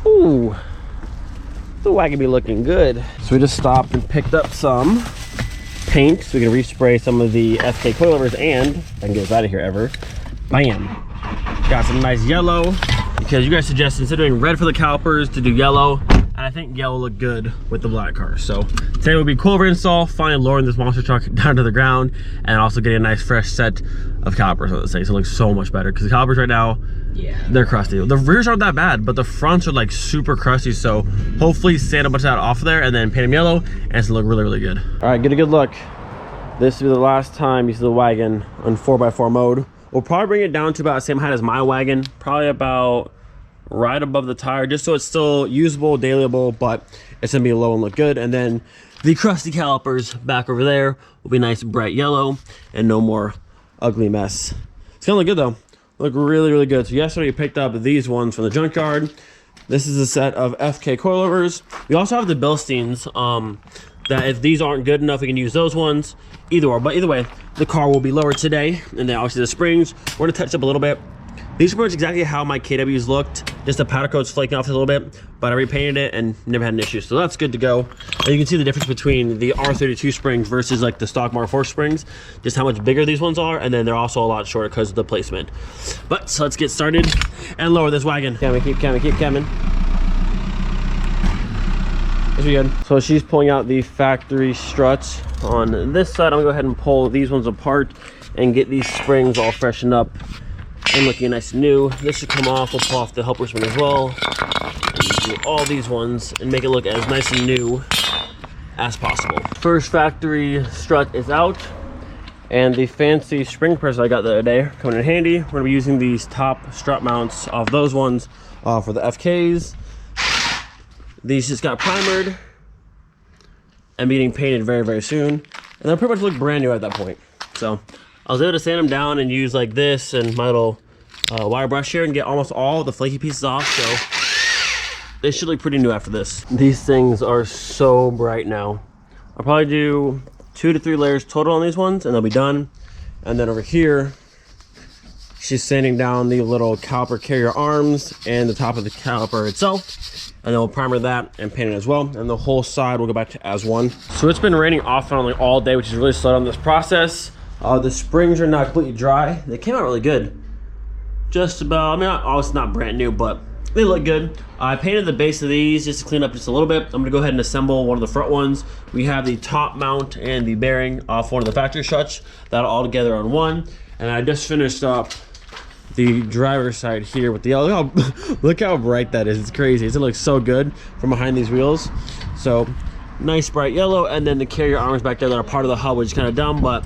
Ooh, the wagon be looking good. So we just stopped and picked up some paint so we can respray some of the FK coilovers, and if I can get this out of here ever, bam, got some nice yellow because you guys suggested instead of doing red for the calipers to do yellow, and I think yellow looked good with the black car. So today will be coilover install, finally lowering this monster truck down to the ground, and also getting a nice fresh set of calipers on this thing. So it looks so much better because the calipers right now, yeah, they're crusty. The rears aren't that bad, but the fronts are like super crusty. So hopefully sand a bunch of that off of there and then paint them yellow, and it's gonna look really, really good. All right, get a good look. This will be the last time you see the wagon on 4x4 mode. We'll probably bring it down to about the same height as my wagon, probably about right above the tire, just so it's still usable, dailyable, but it's gonna be low and look good. And then the crusty calipers back over there will be nice bright yellow and no more ugly mess. It's gonna look good though. Look really, really good. So yesterday we picked up these ones from the junkyard. This is a set of FK coilovers. We also have the bilsteins, that if these aren't good enough, we can use those ones. Either or, but either way, the car will be lowered today. And then obviously the springs, we're gonna touch up a little bit. These are pretty much exactly how my KWs looked. Just the powder coat's flaking off a little bit, but I repainted it and never had an issue. So that's good to go. And you can see the difference between the R32 springs versus like the stock Mk4 springs, just how much bigger these ones are. And then they're also a lot shorter because of the placement. But so let's get started and lower this wagon. Keep coming. This is good. So she's pulling out the factory struts on this side. I'm gonna go ahead and pull these ones apart and get these springs all freshened up and looking nice and new. This should come off. We'll pull off the helper spring as well. And do all these ones and make it look as nice and new as possible. First factory strut is out, and the fancy spring press I got the other day coming in handy. We're gonna be using these top strut mounts of those ones for the FKs. These just got primered and getting painted very, very soon. And they'll pretty much look brand new at that point. So I was able to sand them down and use like this and my little wire brush here and get almost all the flaky pieces off. So they should look pretty new after this. These things are so bright now. I'll probably do 2 to 3 layers total on these ones and they'll be done. And then over here, she's sanding down the little caliper carrier arms and the top of the caliper itself. And then we'll primer that and paint it as well. And the whole side will go back to as one. So it's been raining off and on like all day, which is really slow down this process. The springs are not completely dry. They came out really good. Just about, I mean, obviously not brand new, but they look good. I painted the base of these just to clean up just a little bit. I'm gonna go ahead and assemble one of the front ones. We have the top mount and the bearing off one of the factory struts. That all together on one. And I just finished up the driver's side here with the yellow. Look how bright that is. It's crazy. It looks so good from behind these wheels. So nice bright yellow, and then the carrier arms back there that are part of the hub, which is kind of dumb, but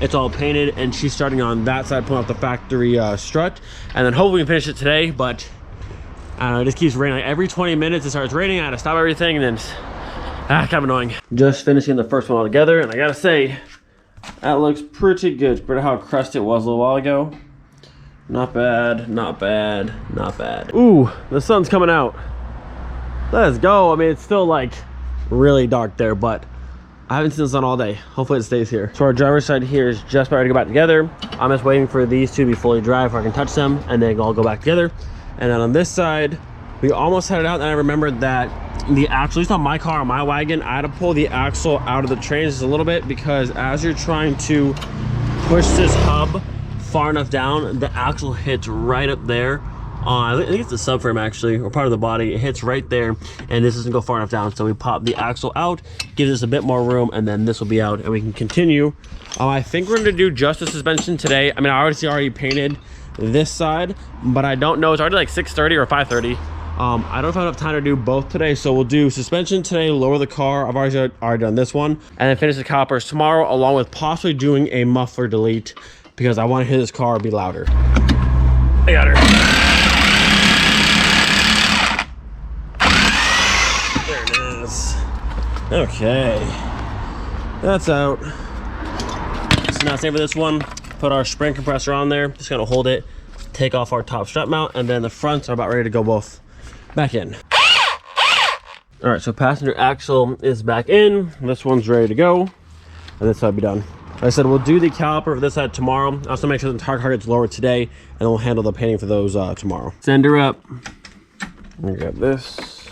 it's all painted. And she's starting on that side, pulling out the factory strut, and then hopefully we can finish it today. But I don't know, it just keeps raining. Like every 20 minutes it starts raining. I had to stop everything, and then kind of annoying. Just finishing the first one all together, and I gotta say that looks pretty good compared to how crusty it was a little while ago. Not bad, not bad, not bad. Ooh, the sun's coming out. Let's go. I mean, it's still like really dark there, but I haven't seen the sun all day. Hopefully it stays here. So our driver's side here is just about ready to go back together. I'm just waiting for these two to be fully dry before I can touch them, and then all go back together. And then on this side, we almost had it out, and I remembered that the axle, at least on my car, on my wagon, I had to pull the axle out of the trains just a little bit, because as you're trying to push this hub far enough down, the axle hits right up there. I think it's the subframe actually, or part of the body. It hits right there, and this doesn't go far enough down. So we pop the axle out, gives us a bit more room, and then this will be out, and we can continue. I think we're gonna do just the suspension today. I mean, I already painted this side, but I don't know. It's already like 6:30 or 5:30. I don't know if I have enough time to do both today, so we'll do suspension today, lower the car. I've already done this one, and then finish the calipers tomorrow, along with possibly doing a muffler delete, because I want to hear this car be louder. I got her. There it is. Okay, that's out. So now same for this one. Put our spring compressor on there. Just gonna hold it, take off our top strut mount, and then the fronts are about ready to go both back in. All right, so passenger axle is back in. This one's ready to go, and this side will be done. Like I said, we'll do the caliper for this side tomorrow. Also make sure the tire car gets lowered today, and then we'll handle the painting for those tomorrow. Send her up. We got this.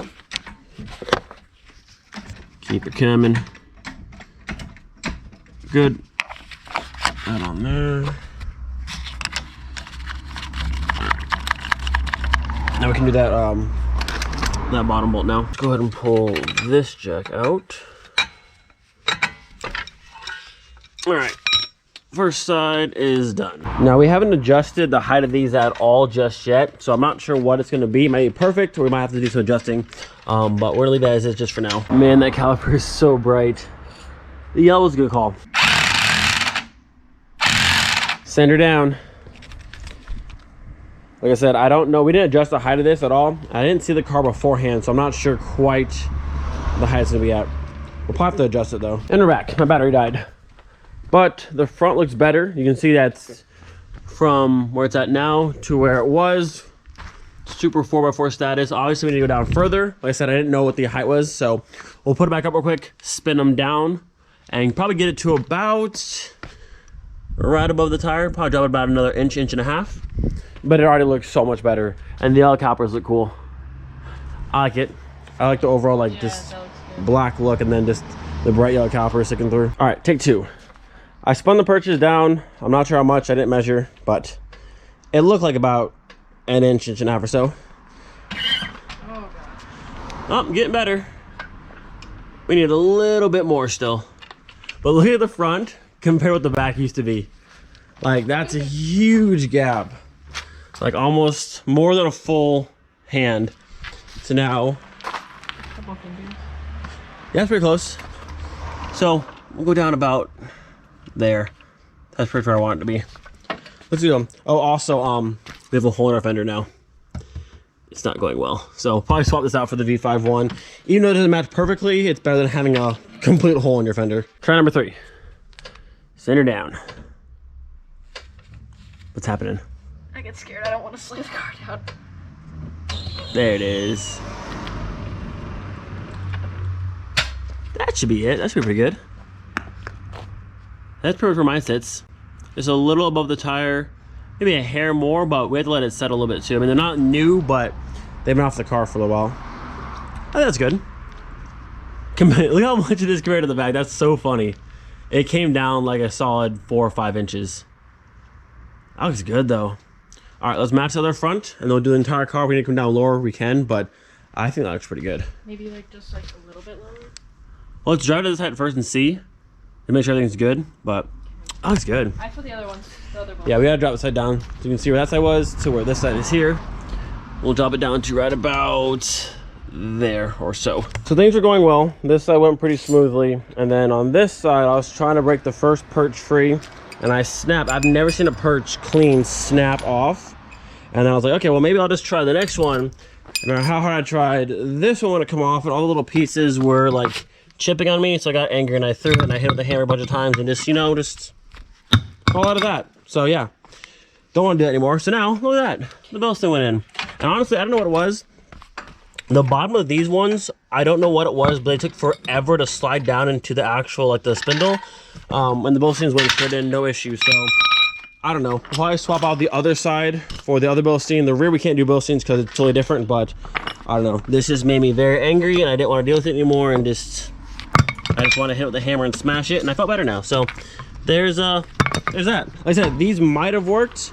Keep it coming. Good. That on there. Now we can do that that bottom bolt now. Let's go ahead and pull this jack out. All right, first side is done. Now we haven't adjusted the height of these at all just yet, so I'm not sure what it's gonna be. It might be perfect, or we might have to do some adjusting. But we're gonna leave that as is just for now. Man, that caliper is so bright. The yellow is a good call. Send her down. Like I said, I don't know. We didn't adjust the height of this at all. I didn't see the car beforehand, so I'm not sure quite the height it's gonna be at. We'll probably have to adjust it though. And we're back. My battery died. But the front looks better. You can see that's from where it's at now to where it was. Super 4x4 status. Obviously, we need to go down further. Like I said, I didn't know what the height was, so we'll put it back up real quick, spin them down, and probably get it to about right above the tire. Probably drop it about another inch, inch and a half. But it already looks so much better. And the yellow calipers look cool. I like it. I like the overall, like, this black look, and then just the bright yellow calipers sticking through. All right, take two. I spun the purchase down. I'm not sure how much. I didn't measure, but it looked like about an inch, inch and a half or so. Oh, getting better. We need a little bit more still. But look at the front compared with the back used to be. Like, that's a huge gap. Like almost more than a full hand. So now, yeah, that's pretty close. So we'll go down about there. That's pretty where I want it to be. Let's do them. Oh, also, we have a hole in our fender now. It's not going well. So probably swap this out for the V5 one. Even though it doesn't match perfectly, it's better than having a complete hole in your fender. Try number 3. Center down. What's happening? I get scared. I don't want to slay the car down. There it is. That should be it. That should be pretty good. That's perfect where mine sits. Just a little above the tire, maybe a hair more, but we have to let it settle a little bit too. I mean, they're not new, but they've been off the car for a little while. I think that's good. Look how much it is compared to the back. That's so funny. It came down like a solid 4 or 5 inches. That looks good though. All right, let's match the other front, and then we'll do the entire car. We need to come down lower, we can, but I think that looks pretty good. Maybe like just like a little bit lower? Well, let's drive to the side first and see, and make sure everything's good, but that looks good. I put the other ones, Yeah, we gotta drop the side down so you can see where that side was to where this side is here. We'll drop it down to right about there or so. So things are going well. This side went pretty smoothly, and then on this side, I was trying to break the first perch free, and I snapped. I've never seen a perch clean snap off. And then I was like, okay, well, maybe I'll just try the next one. No matter how hard I tried, this one would come off, and all the little pieces were like chipping on me. So I got angry, and I threw it, and I hit it with the hammer a bunch of times, and just, you know, just fall out of that. So yeah, don't want to do that anymore. So now, look at that. The bilstein went in. And honestly, I don't know what it was. The bottom of these ones, I don't know what it was, but they took forever to slide down into the actual, like the spindle. And the bilsteins went straight in, no issue. So I don't know. We'll probably swap out the other side for the other bilstein. The rear, we can't do bilsteins because it's totally different, but I don't know. This just made me very angry, and I didn't want to deal with it anymore, and I just want to hit it with the hammer and smash it, and I felt better now. So there's that. Like I said, these might have worked.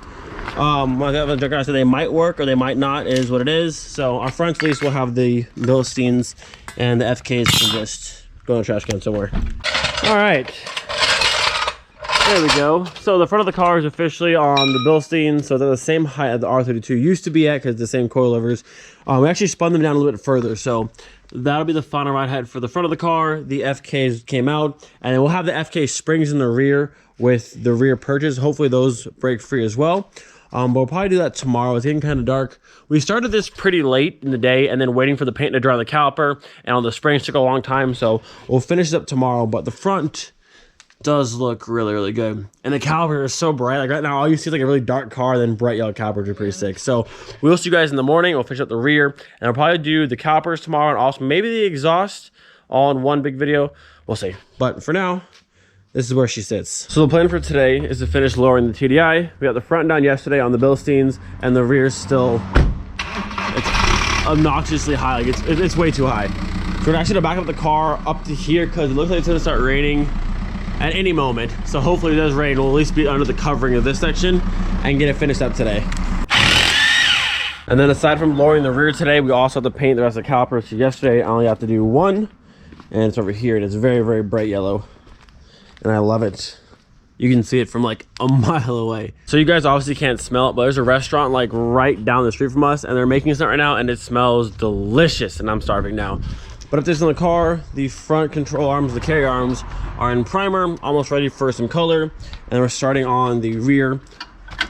Like the other guy said, they might work or they might not, is what it is. So our fronts at least will have the bilsteins, and the FKs can just go in the trash can somewhere. All right. There we go. So the front of the car is officially on the bilstein, so they're the same height as the R32 used to be at, because the same coilovers. We actually spun them down a little bit further, so that'll be the final ride height for the front of the car. The FKs came out, and then we'll have the FK springs in the rear with the rear purchase. Hopefully those break free as well. But we'll probably do that tomorrow. It's getting kind of dark. We started this pretty late in the day, and then waiting for the paint to dry on the caliper, and on the springs took a long time, so we'll finish it up tomorrow. But the front does look really, really good. And the caliper is so bright. Like right now, all you see is like a really dark car, then bright yellow calipers are pretty sick. So we'll see you guys in the morning. We'll finish up the rear, and I'll probably do the calipers tomorrow, and also maybe the exhaust all in one big video. We'll see. But for now, this is where she sits. So the plan for today is to finish lowering the TDI. We got the front done yesterday on the bilsteins, and the rear's still, it's obnoxiously high. Like it's way too high. So we're actually gonna back up the car up to here because it looks like it's gonna start raining at any moment. So hopefully it does rain. We'll at least be under the covering of this section and get it finished up today. And then aside from lowering the rear today, we also have to paint the rest of the calipers. So yesterday I only have to do one, and it's over here, and it's very, very bright yellow. And I love it. You can see it from like a mile away. So you guys obviously can't smell it, but there's a restaurant like right down the street from us, and they're making something right now, and it smells delicious, and I'm starving now. But up this in the car, the front control arms, the carry arms, are in primer, almost ready for some color. And we're starting on the rear,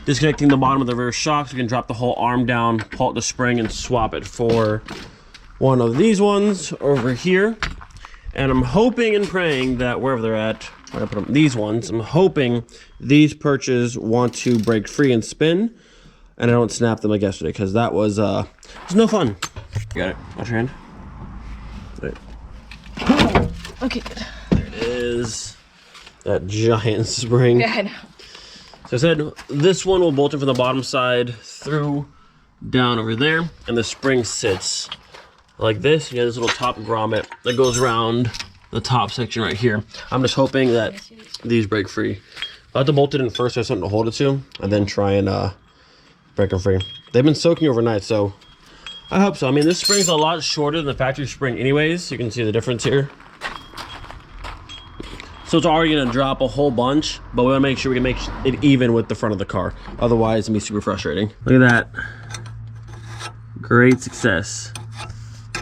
disconnecting the bottom of the rear shock so we can drop the whole arm down, pull out the spring, and swap it for one of these ones over here. And I'm hoping and praying that wherever they're at, I'm gonna put them, these ones, I'm hoping these perches want to break free and spin, and I don't snap them like yesterday, because that was no fun. You got it? Watch your hand. Right. Okay, good. There it is. That giant spring. Yeah, I know. So I said this one will bolt in from the bottom side through down over there, and the spring sits like this. You have this little top grommet that goes around the top section right here. I'm just hoping that these break free. I'll have to bolt it in first, so I have something to hold it to, and then try and break them free. They've been soaking overnight, so I hope so. I mean, this spring's a lot shorter than the factory spring anyways. You can see the difference here. So it's already gonna drop a whole bunch, but we wanna make sure we can make it even with the front of the car. Otherwise, it's gonna be super frustrating. Look at that. Great success.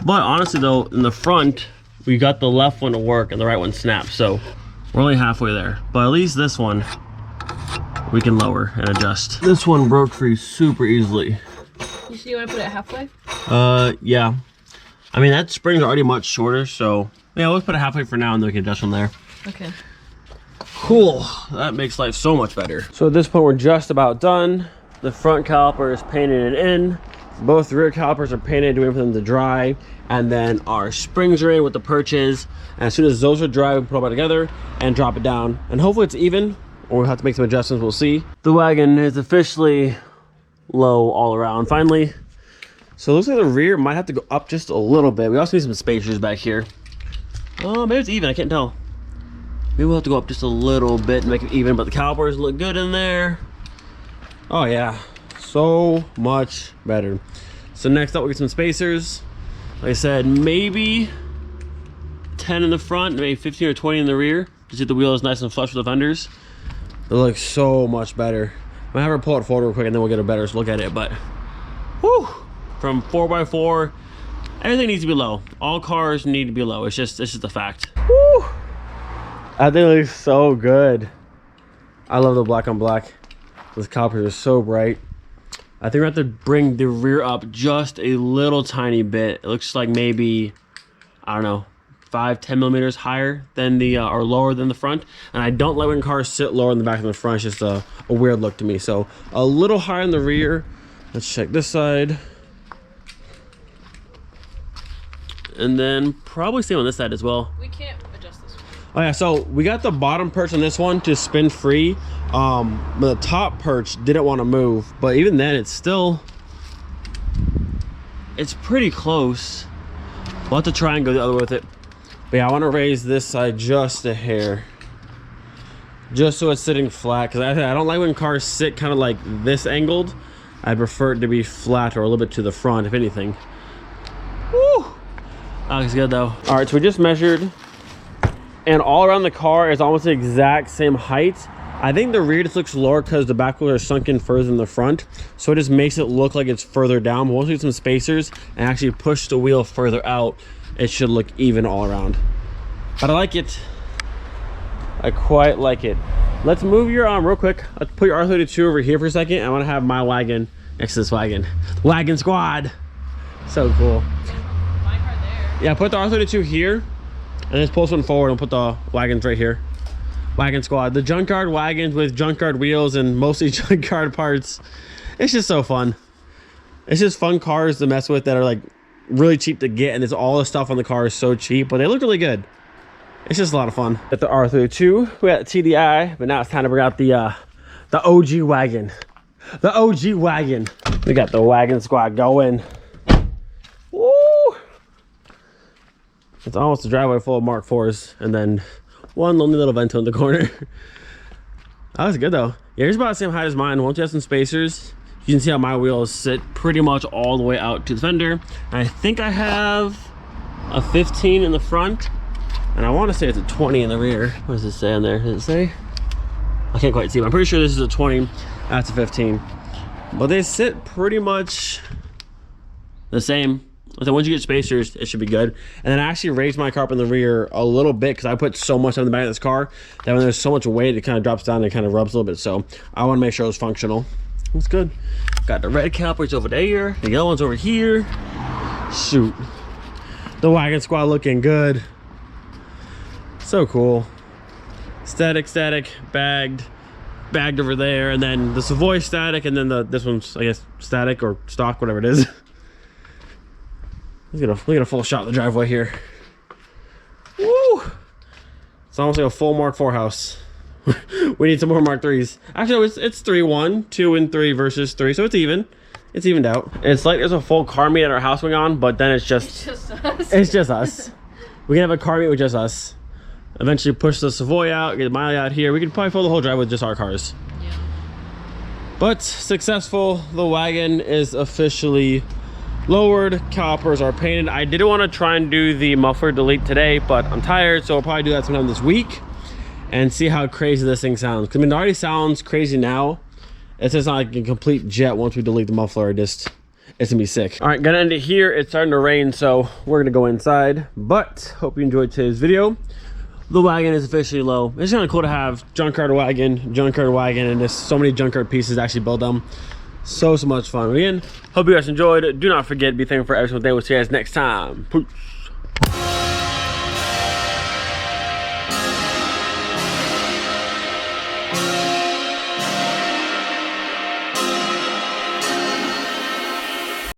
But honestly though, in the front, we got the left one to work and the right one snapped. So we're only halfway there. But at least this one, we can lower and adjust. This one broke free super easily. You see, you want to put it halfway? Yeah. I mean, that spring's already much shorter, so yeah, let's put it halfway for now and then we can adjust from there. Okay. Cool. That makes life so much better. So at this point, we're just about done. The front caliper is painted in. Both rear calipers are painted, waiting for them to dry. And then our springs are in with the perches. And as soon as those are dry, we put them all together and drop it down. And hopefully it's even, or we'll have to make some adjustments, we'll see. The wagon is officially low all around finally. So it looks like the rear might have to go up just a little bit. We also need some spacers back here. Oh, maybe it's even, I can't tell. Maybe we'll have to go up just a little bit and make it even, but the calipers look good in there. Oh yeah, so much better. So next up, we'll get some spacers. Like I said, maybe 10 in the front, maybe 15 or 20 in the rear. Just get the wheel is nice and flush with the fenders. It looks so much better. I'm gonna have her pull it forward real quick and then we'll get a better look at it, but whew, from 4x4, everything needs to be low. All cars need to be low. It's just a fact. Whew. I think it looks so good. I love the black on black. Those calipers are so bright. I think we have to bring the rear up just a little tiny bit. It looks like maybe, I don't know, 5-10 millimeters higher than the or lower than the front. And I don't like when cars sit lower in the back than the front. It's just a weird look to me. So a little higher in the rear. Let's check this side. And then probably same on this side as well. We can't adjust this one. Oh yeah, so we got the bottom perch on this one to spin free. But the top perch didn't want to move. But even then, it's pretty close. We'll have to try and go the other way with it. But yeah, I want to raise this side just a hair. Just so it's sitting flat. Because I don't like when cars sit kind of like this angled. I prefer it to be flat or a little bit to the front, if anything. Woo! That looks good though. All right, so we just measured. And all around the car is almost the exact same height. I think the rear just looks lower because the back wheels are sunken further than the front. So it just makes it look like it's further down. But once we get some spacers and actually push the wheel further out, it should look even all around. But I like it. I quite like it. Let's move your arm real quick. Let's put your R32 over here for a second. I want to have my wagon next to this wagon. Wagon squad. So cool. My car there. Yeah, put the R32 here. And just pull this one forward and put the wagons right here. Wagon squad. The junkyard wagons with junkyard wheels and mostly junkyard parts. It's just so fun. It's just fun cars to mess with that are like really cheap to get, and it's all the stuff on the car is so cheap, but they look really good. It's just a lot of fun. At the R32, we got TDI, but now it's time to bring out the OG wagon. The OG wagon. We got the wagon squad going. Woo! It's almost a driveway full of Mk4s, and then one lonely little vento in the corner. That was good though. Yeah, here's about the same height as mine. Once you have some spacers, you can see how my wheels sit pretty much all the way out to the fender. And I think I have a 15 in the front, and I want to say it's a 20 in the rear. What does it say on there? Does it say? I can't quite see, but I'm pretty sure this is a 20. That's a 15. But they sit pretty much the same. So once you get spacers, it should be good. And then I actually raised my car up in the rear a little bit because I put so much on the back of this car that when there's so much weight, it kind of drops down and kind of rubs a little bit. So I want to make sure it was functional. It's good. Got the red calipers over there, the yellow one's over here. Shoot, the Wagon squad looking good. So cool. Static, bagged over there, and then the Savoy static, and then this one's, I guess, static or stock, whatever it is. Look at a full shot of the driveway here. Woo! It's almost like a full Mk4 house. We need some more Mk3s. Actually, no, it's 3-1, 2 and 3 versus 3, so it's even. It's evened out. It's like there's a full car meet at our house going on, but then it's just us. It's just us. We can have a car meet with just us. Eventually push the Savoy out, get Miley out here. We could probably fill the whole drive with just our cars. Yeah. But successful. The Wagon is officially lowered. Calipers are painted. I didn't want to try and do the muffler delete today, but I'm tired, so I'll probably do that sometime this week and see how crazy this thing sounds. Because I mean, it already sounds crazy now. It's just not like a complete jet once we delete the muffler. It's gonna be sick. All right, gonna end it here. It's starting to rain, so we're gonna go inside. But hope you enjoyed today's video. The Wagon is officially low. It's kind of cool to have junkyard wagon, and there's so many junkyard pieces to actually build them. So much fun. Again, hope you guys enjoyed. Do not forget to be thankful for every single day. We'll see you guys next time. Peace.